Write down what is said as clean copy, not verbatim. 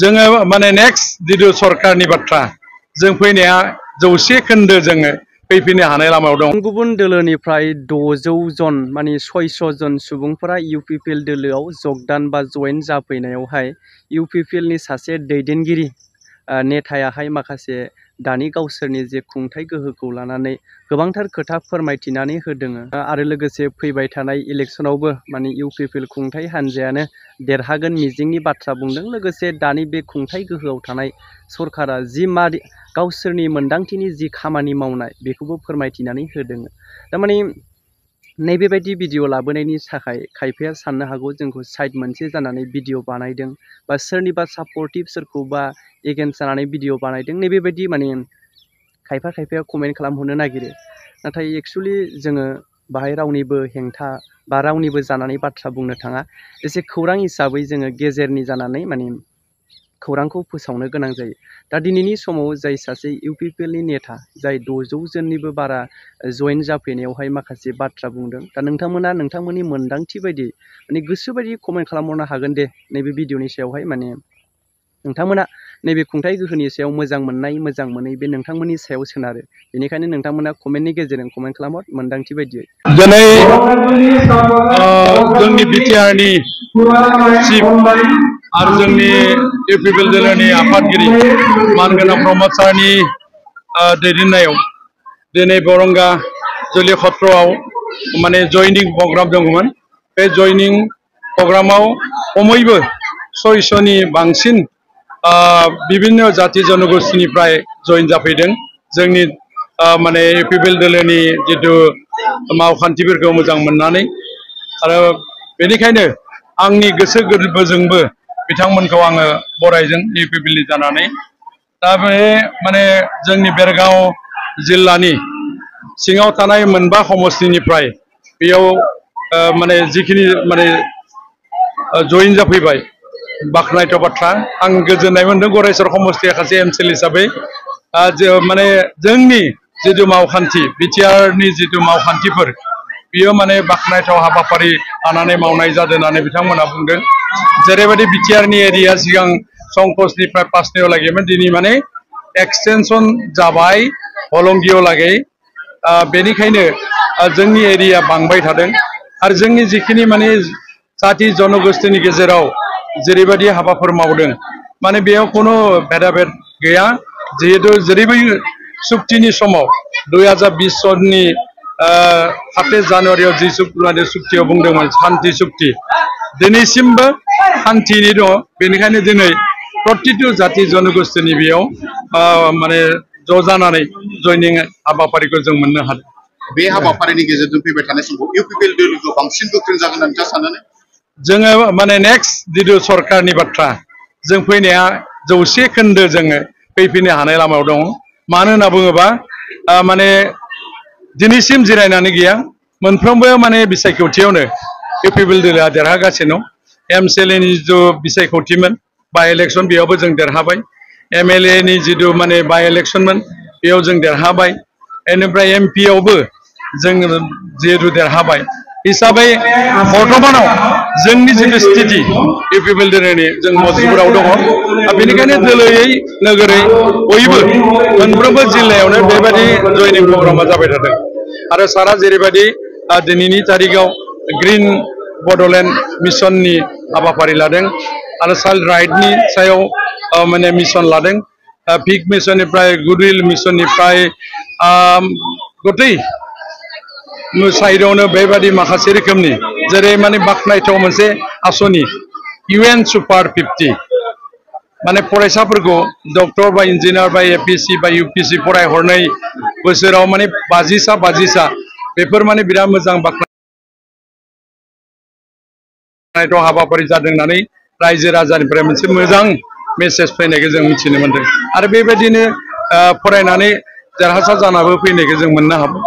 जोङो माने नेक्स्ट जितु सरकारनि बाथ्रा जों फैनाया 100 खोन्दो जोङो फैफिननो हानाय लामायाव दं। गुबुन दोलोनिफ्राय 600 जन माने 600 जन सुबुंफोरा इउपिपिएल दोलोआव जगदान बा जयेन जाफैनायावहाय इउपिपिएलनि सासे दैदेनगिरि नेतायाहाय माखासे दानि गावसोरनि जे खुंथाय गोहोखौ लानानै गोबांथार खोथा फोरमायथिनानै होदों आरो लोगोसे फैबाय थानाय इलेक्सनावबो माने इउपिपिएल खुंथाय हान्जायानो देरहागोन मिजिंनि बाथ्रा बुंदों। लोगोसे दानि बे खुंथाय गोहोआव थानाय सरकारा जि गावसोरनि मोन्दांथिनि जि खामानि मावनाय बेखौबो फोरमायथिनानै होदों। थारमाने नैबेबायदि भिडिअ लाबोनायनि थाखाय खायफाया साननो हागौ जोंखौ साइड मोनसे जानानै भिडिअ बानायदों बा सोरनिबा सापर्टिभ सोरखौबा एगेन्स्ट जानानै भिडिअ बानायदों नैबेबायदि माने खायफाया कमेन्ट खालामहरनो नागिरो। नाथाय एक्सुअलि जोङो बाहाय रावनिबो हेंथा बा रावनिबो जानानै बाथ्रा बुंनो थाङा। एसे खौरां हिसाबै जोङो गेजेरनि जानानै माने खौरांखौ फोसावनो गोनां जायो। दा दिनैनि समाव जाय सासे इउपिपिएलनि नेता जाय 600 जननिबो बारा जयेन जाफैनायावहाय माखासे बाथ्रा बुंदों। दा नोंथांमोना नोंथांमोननि मोन्दांथि बायदि माने गोसोबायदि कमेन्ट खालामहरनो हागोन दे नैबे भिडिअनि सायावहाय माने नोंथांमोना नैबे खुंथाय गोहोनि सायाव मोजां मोननाय मोजां मोनै बे नोंथांमोननि सायाव सोनारो। बेनिखायनो नोंथांमोना कमेन्टनि गेजेरजों कमेन्ट खालामहर मोन्दांथि बायदियै। दिनै जोंनि बिटिआरनि चिफ आरो जोंनि इउपिपिएल दोलोनि आफादगिरि मानगोनां प्रमद सारनि दैदेननायाव दिनै बरंगा जलिया खत्रआव माने जयनिं प्रग्राम दंमोन। बे जयनिं प्रग्रामाव खमैबो 600नि बांसिन विभिन्न जाति जनगोष्ठीनिफ्राय जयेन जाफैदों। जोंनि माने इउपिपिएल दोलोनि जितु मावखान्थिफोरखौ मोजां मोननानै आरो बेनिखायनो आंनि गोसो गोरबोजोंबो बिथांमोनखौ आङो बरायदों इउपिपिएलनि जानानै। दा बे माने जोंनि बेरगाव जिल्लानि सिङाव थानाय मोनबा समस्तिनिफ्राय बेयाव माने जिखिनि माने जयेन जाफैबाय बाख्नायथाव बाथ्रा। आं गोजोननाय मोनदों गरायसर समस्तिया सासे एमसिएल हिसाबै माने जोंनि जितु मावखान्थि बिटिआरनि जितु मावखान्थिफोर बियो माने बाख्नायथाव हाबाफारि लानानै मावनाय जादों होननानै बिथांमोना बुंदों। जेरैबायदि बिटिआरनि एरिया सिगां संकसनिफ्राय पासनियाव लागैमोन दिनै माने एक्सटेनसन जाबाय हलंगियाव लागै। बेनिखायनो जोंनि एरिया बांबाय थादों आरो जोंनि जिखिनि माने जाति जनगोष्ठीनि गेजेराव जेरैबायदि हाबाफोर मावदों माने बेयाव खुनु भेदाभेद गैया। जिहेतु जेरैबायदि सुक्तिनि समाव 2020 सननि 27 जानुवारियाव जि सुक्तियाव बुंदोंमोन शान्ति सुक्ति दिनैसिमबो शान्तिनि दङ। बेनिखायनो दिनै प्रतिटु जाति जनगोष्ठीनि बेयाव माने ज' जानानै जयनिं हाबाफारिखौ जों मोननो हादों। बे हाबाफारिनि गेजेरजों फैबाय थानाय समाव इउपिपिएल दोलोखौ बांसिन गोख्रों जागोन होनना नोंथाङा सानो? जोङो माने नेक्स्ट जितु सरकारनि बाथ्रा जों फैनाया 100 खोन्दो जोङो फैफिननो हानाय लामायाव दं। मानो होनना बुङोबा माने दिनैसिम जिरायनानै गैया। मोनफ्रोमबो माने बिसायख'थियावनो इउपिपिएल दोलोआ देरहागासिनो दं। एमसिएलएनि जितु बिसायख'थिमोन बाइ इलेक्सन बेयावबो जों देरहाबाय। एमएलएनि जितु माने बाइ इलेक्सनमोन बेयाव जों देरहाबाय। बेनिफ्राय एमपियावबो जों जिहेतु देरहाबाय हिसाबै बर्तमानाव जोंनि जितु स्थिति इउपिपिएल दोलोनि जों मजबुराव दङ। बेनिखायनो दोलोयै नोगोरै बयबो मोनफ्रोमबो जिल्लायावनो बेबायदि जयनिं प्रग्रामा जाबाय थादों आरो सारा जेरैबायदि दिनैनि तारिखाव ग्रिन बड'लेण्ड मिशननि हाबाफारि लादों आरो चाइल्ड राइटनि सायाव माने मिशन लादों। पिक मिशननिफ्राय गुडविल मिशननिफ्राय गथै साइडआवनो बेबायदि माखासे रोखोमनि जेरै माने बाख्नायथाव मोनसे आसनि UN सुपार 50 माने फरायसाफोरखौ डक्टर बा इन्जिनियार बा एपिएससि बा इउपिएससि फरायहरनाय बोसोराव माने 50सा बेफोर माने बिराद मोजां बाख्नायथाव हाबाफारि जादों होननानै रायजो राजानिफ्राय मोनसे मोजां मेसेज फैनायखौ जों मिथिनो मोनदों आरो बेबायदिनो फरायनानै देरहासार जानाबो फैनायखौ जों मोननो हाबाय।